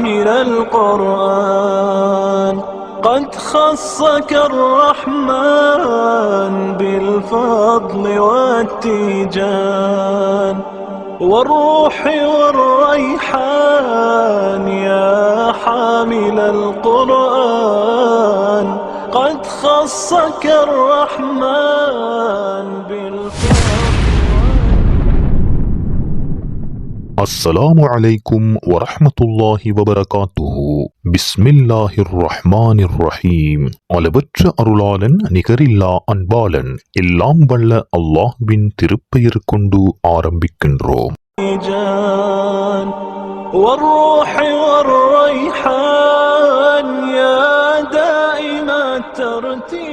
حامل القرآن قد خصك الرحمن بالفضل والتيجان والروح والريحان يا حامل القرآن قد خصك الرحمن بالفضل. அஸ்ஸலாமு அலைக்கும் வரஹ்மத்துல்லாஹி வபரகாத்துஹு. பிஸ்மில்லாஹிர் ரஹ்மானிர் ரஹீம். அளவற்ற அருளாளன் நிகரில்லா அன்பாளன் எல்லாம் வல்ல அல்லாஹ்வின் திருப்பெயர் கொண்டு ஆரம்பிக்கின்றோம். والروح والريحان يا دائم الترتيل.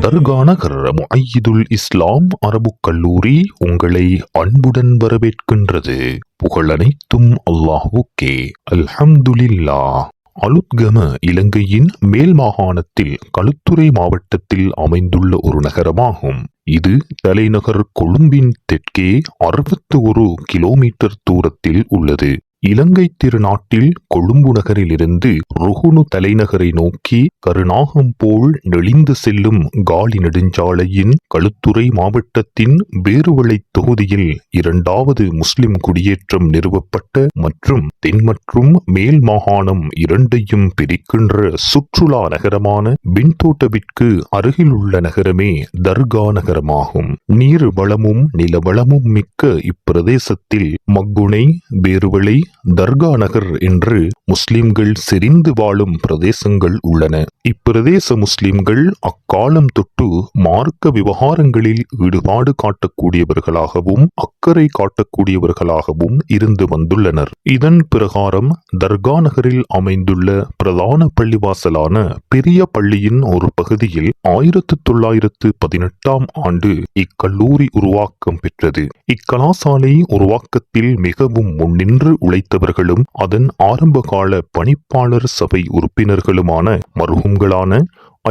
தர்கா நகர் முஅய்யிதுல் இஸ்லாம் அரபுக் கல்லூரி உங்களை அன்புடன் வரவேற்கின்றது. புகழனைத்தும் அல்லாஹ்வுக்கே. அல்ஹம்துலில்லாஹ். அலுத்கம இலங்கையின் மேல் மாகாணத்தில் களுத்துறை மாவட்டத்தில் அமைந்துள்ள ஒரு நகரமாகும். இது தலைநகர் கொழும்பின் தெற்கே 61 கிலோமீட்டர் தூரத்தில் உள்ளது. இலங்கை திருநாட்டில் கொழும்பு நகரிலிருந்து ருகுணு தலைநகரை நோக்கி கருநாகம் போல் நெளிந்து செல்லும் காலி நெடுஞ்சாலையின் களுத்துறை மாவட்டத்தின் பேருவளை தொகுதியில் 2வது முஸ்லிம் குடியேற்றம் நிறுவப்பட்ட மற்றும் தென் மற்றும் மேல் மாகாணம் இரண்டையும் பிரிக்கின்ற சுற்றுலா நகரமான பின்தோட்டவிற்கு அருகில் உள்ள நகரமே தர்கா நகரமாகும். நீர் வளமும் நிலவளமும் மிக்க இப்பிரதேசத்தில் மக்குனை, பேருவளை, தர்கா நகர் என்று முஸ்லிம்கள் செறிந்து வாழும் பிரதேசங்கள் உள்ளன. இப்பிரதேச முஸ்லிம்கள் அக்காலம் தொட்டு மார்க்க விவகாரங்களில் ஈடுபாடு காட்டக்கூடியவர்களாகவும் அக்கறை காட்டக்கூடியவர்களாகவும் இருந்து வந்துள்ளனர். இதன் பிரகாரம் தர்கா நகரில் அமைந்துள்ள பிரதான பள்ளிவாசலான பெரிய பள்ளியின் ஒரு பகுதியில் 1918ஆம் ஆண்டு இக்கல்லூரி உருவாக்கம் பெற்றது. இக்கலாசாலை உருவாக்கத்தில் மிகவும் முன்னின்று உழைத்தவர்களும் அதன் ஆரம்பகால பணிப்பாளர் சபை உறுப்பினர்களுமான மர்ஹூம்களான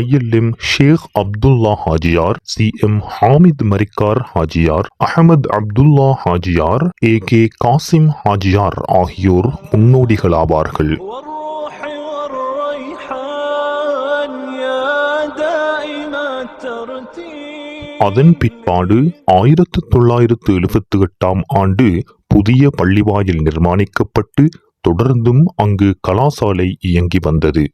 ILM ஷேக் அப்துல்லா ஹாஜியார், CM ஹாமித் மரிக்கார் ஹாஜியார், அஹமது அப்துல்லா ஹாஜியார், AK காசிம் ஹாஜியார் ஆகியோர் முன்னோடிகளாவார்கள். அதன் பிற்பாடு 1978ஆம் ஆண்டு புதிய பள்ளிவாயில் நிர்மாணிக்கப்பட்டு தொடர்ந்தும் அங்கு கலாசாலை இயங்கி வந்தது.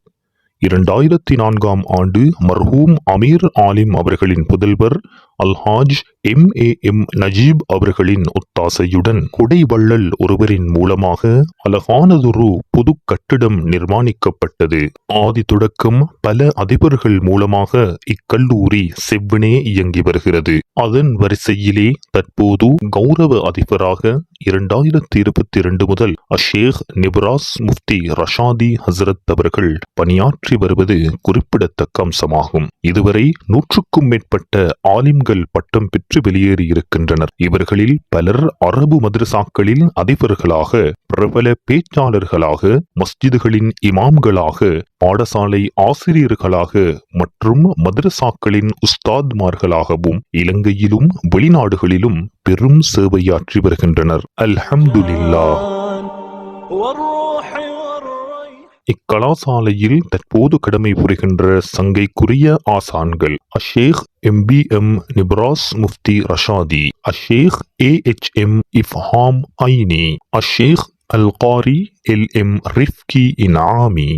2004ஆம் ஆண்டு மர்ஹூம் அமீர் ஆலிம் அவர்களின் புதல்வர் அல்ஹாஜ் MAM நஜீப் அவர்களின் ஒத்தாசையுடன் குடைவள்ளல் ஒருவரின் மூலமாக அழகானதொரு புது கட்டிடம் நிர்மாணிக்கப்பட்டது. ஆதி தொடக்கம் பல அதிபர்கள் மூலமாக இக்கல்லூரி செவ்வனே இயங்கி வருகிறது. அதன் வரிசையிலே தற்போது கௌரவ அதிபராக 2022 முதல் ஷேக் நிப்ராஸ் முஃப்தி ரஷாதி ஹசரத் அவர்கள் பணியாற்றி வருவது குறிப்பிடத்தக்க அம்சமாகும். இதுவரை 100க்கும் மேற்பட்ட ஆலிம்கள் பட்டம் பெற்று வெளியேறியிருக்கின்றனர். இவர்களில் பலர் அரபு மதரசாக்களில் அதிபர்களாக, பிரபல பேச்சாளர்களாக, மஸ்ஜிதுகளின் இமாம்களாக, பாடசாலை ஆசிரியர்களாக மற்றும் மதரசாக்களின் உஸ்தாத்மார்களாகவும் இலங்கையிலும் வெளிநாடுகளிலும் பெரும் சேவையாற்றி வருகின்றனர். அல்ஹம்துலில்லாஹ். இக்கலாசாலையில் தற்போது கடமை புரிகின்ற சங்கைக்குரிய ஆசான்கள் ஷேக் MBM நிப்ராஸ் முஃப்தி ரஷாதி, ஷேக் AHM இஃப்ஹாம் ஐனி, ஷேக் அல்காரி LM ரிஃப்கி இன்ஆமி,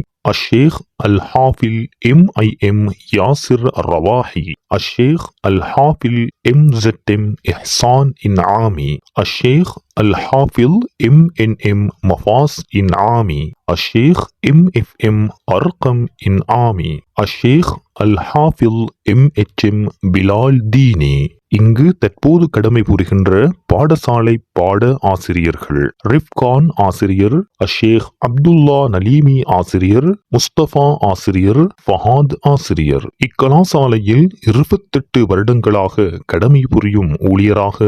ஷேக் அல்ஹாஃபில் MIM யாசிர் ரவாஹி, ஷேக் அல்ஹாஃபில் MZM இஹ்சான் இன்ஆமி, ஷேக் அல்ஹாஃபில் MNM மஃபாஸ் இன்ஆமி, ஷேக் MFM அர்கம் இன்ஆமி, ஷேக் அல்ஹாஃபில் MHM பிலால் தீனி. இங்கு தற்போது கடமை புரிகின்ற பாடசாலை பாட ஆசிரியர்கள் ரிஃப்கான் ஆசிரியர், ஷேக் அப்துல்லா நலீமி ஆசிரியர், முஸ்தபா ஆசிரியர், ஃபஹாத் ஆசிரியர். இக்கலாசாலையில் 28 வருடங்களாக கடமை புரியும் ஊழியராக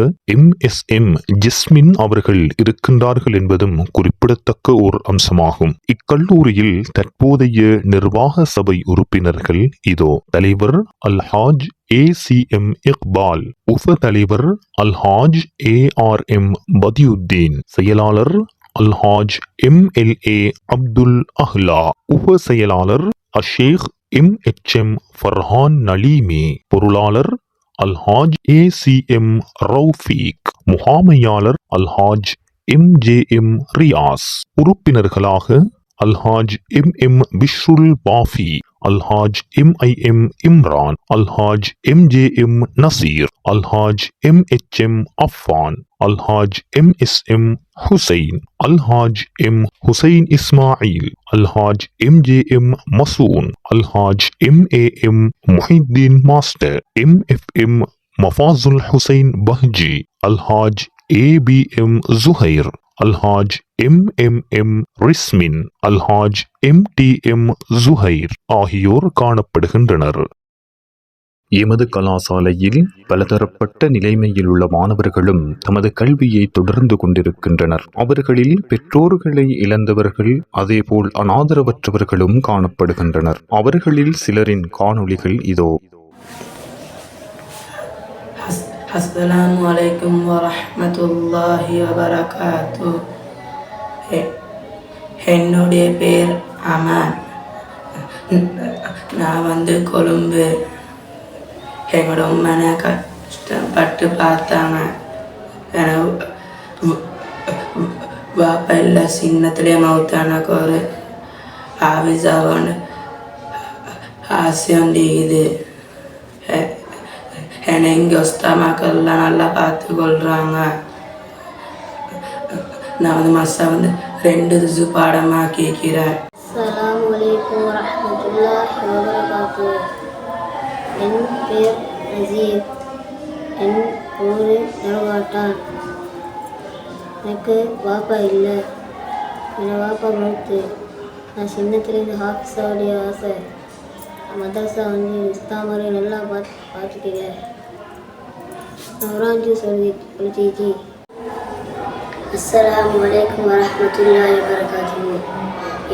MSM ஜஸ்மின் அவர்கள் இருக்கின்றார்கள் என்பதும் குறிப்பிடத்தக்க ஓர் அம்சமாகும். இக்கல்லூரியில் தற்போதைய நிர்வாக சபை உறுப்பினர்கள் இதோ: தலைவர் அல்ஹாஜ் ACM இக்பால், உப தலைவர் அல்ஹாஜ் ARM பதியுத்தீன், செயலாளர் அல்ஹாஜ் MLA அப்துல் அஹ்லா. உப செயலாளர் அஷேக் MHM ஃபர்ஹான் நலீமி. பொருளாளர் அல்ஹாஜ் ACM ரௌஃபீக். முகாமையாளர் அல்ஹாஜ் MJM ரியாஸ். உறுப்பினர்களாக Alhaj MM Bishrul Bafi, Alhaj MIM Imran, Alhaj MJM Naseer, Alhaj MHM Afan, Alhaj MSM Hussain, Alhaj M Hussain Ismail, Alhaj MJM Masoon, Alhaj MAM Muhiyadeen master, MFM Mafasul Hussain Bahji, Alhaj ABM Juhair, Alhaj MMM Rismin, Alhaj MTM Juhair ஆகியோர் காணப்படுகின்றனர். எமது கலாசாலையில் பலதரப்பட்ட நிலைமையில் உள்ள மாணவர்களும் தமது கல்வியை தொடர்ந்து கொண்டிருக்கின்றனர். அவர்களில் பெற்றோர்களை இழந்தவர்கள் அதேபோல் அனாதரவற்றவர்களும் காணப்படுகின்றனர். அவர்களில் சிலரின் காணொளிகள் இதோ. அஸ்ஸலாமு அலைக்கும் வரஹ்மத்துல்லாஹி வபரகாத்து. என்னுடைய பேர் அமான். நான் கொழும்பு. எங்களோட உண்மையான கஷ்டப்பட்டு பார்த்தாங்க. பாப்பா இல்லை, சின்னத்திலே மவுத்தானக்கு ஒரு ஆவிசாவோன்னு ஆசை உண்டிக்குது. என்னை இங்கே உஸ்தாமாக்கள்லாம் நல்லா பார்த்துக்கொள்கிறாங்க. நான் மசா 2 திசு பாடமாக கேட்கிறேன். அஸ்ஸலாமு அலைக்கும் வரஹ்மத்துல்லாஹி வபரகாத்துஹு. என் பேர் நசீர். என் ஊர் தலவாட்டான். எனக்கு வாப்பா இல்லை. என் வாப்பா மறுத்து. நான் சின்னத்துலேருந்து ஹாஃபிஸாவுடைய ஆசை. மதரசா உஸ்தாமாரி நல்லா பார்த்துக்கிறேன். நான் உராஞ்சி சொல்லிச்சு. அஸ்ஸலாமு அலைக்கும் வரஹ்மத்துல்லாஹி வபரகாத்துஹு.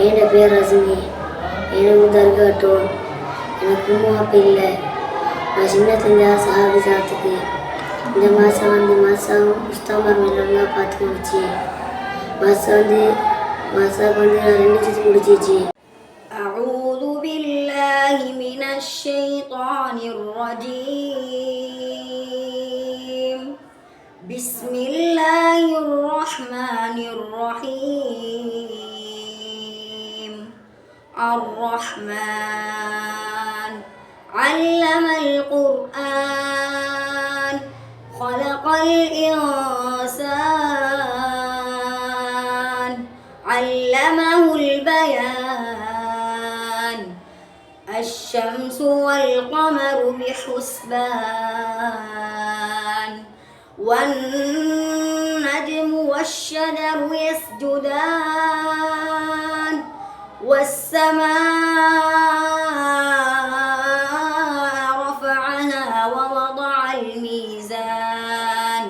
என் பேர் ரஜினி. எனக்கு தர்காட்டோம். எனக்கு வாப்பா இல்லை. நான் சின்னத்துலேருந்து ஆசை ஹாஃபிஸாத்துக்கு. இந்த மாதம் உஸ்தாமார் நல்லா பார்த்துக்கிடுச்சு. மாதம் நான் 2 சீஸ் முடிச்சிச்சு. أعوذ بالله من الشيطان الرجيم. بسم الله الرحمن الرحيم. الرحمن علم القرآن خلق الإنسان علمه البيان. الشمس والقمر بحسبان. والنجم والشجر يسجدان. والسماء رفعها ووضع الميزان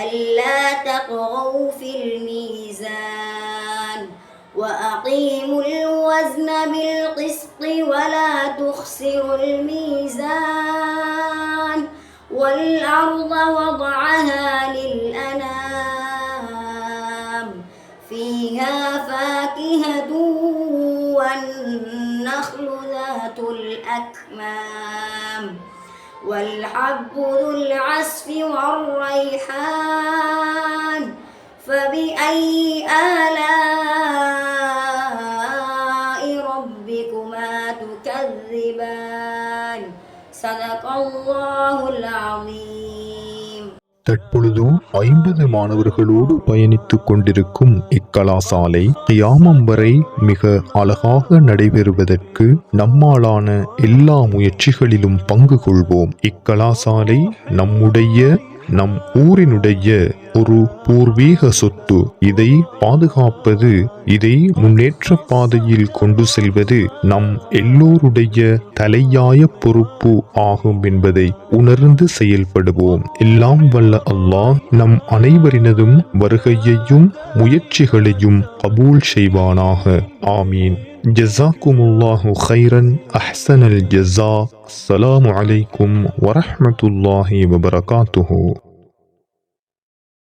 ألا تطغوا في الميزان وأقيموا الوزن بالقسط ولا تخسروا الميزان. والأرض وضعها للأنام فيها فاكهة والنخل ذات الأكمام والحب ذو العصف والريحان. فبأي آلاء ربكما تكذبان. صدق الله العظيم. தற்பொழுது 50 மாணவர்களோடு பயணித்துக் கொண்டிருக்கும் இக்கலாசாலை கியாமம் வரை மிக அழகாக நடைபெறுவதற்கு நம்மாலான எல்லா முயற்சிகளிலும் பங்கு கொள்வோம். இக்கலாசாலை நம் ஊரினுடைய ஒரு பூர்வீக சொத்து. இதை பாதுகாப்பது, இதை முன்னேற்ற பாதையில் கொண்டு செல்வது நம் எல்லோருடைய தலையாய பொறுப்பு ஆகும் என்பதை உணர்ந்து செயல்படுவோம். எல்லாம் வல்ல அல்லாஹ் நம் அனைவரினதும் வருகையையும் முயற்சிகளையும் கபூல் செய்வானாக. ஆமீன். ஜஸாக்குமுல்லாஹு கைரன் அஹ்ஸனல் ஜஸா. அஸ்ஸலாமு அலைக்கும் வரஹ்மத்துல்லாஹி வபரகாத்துஹு.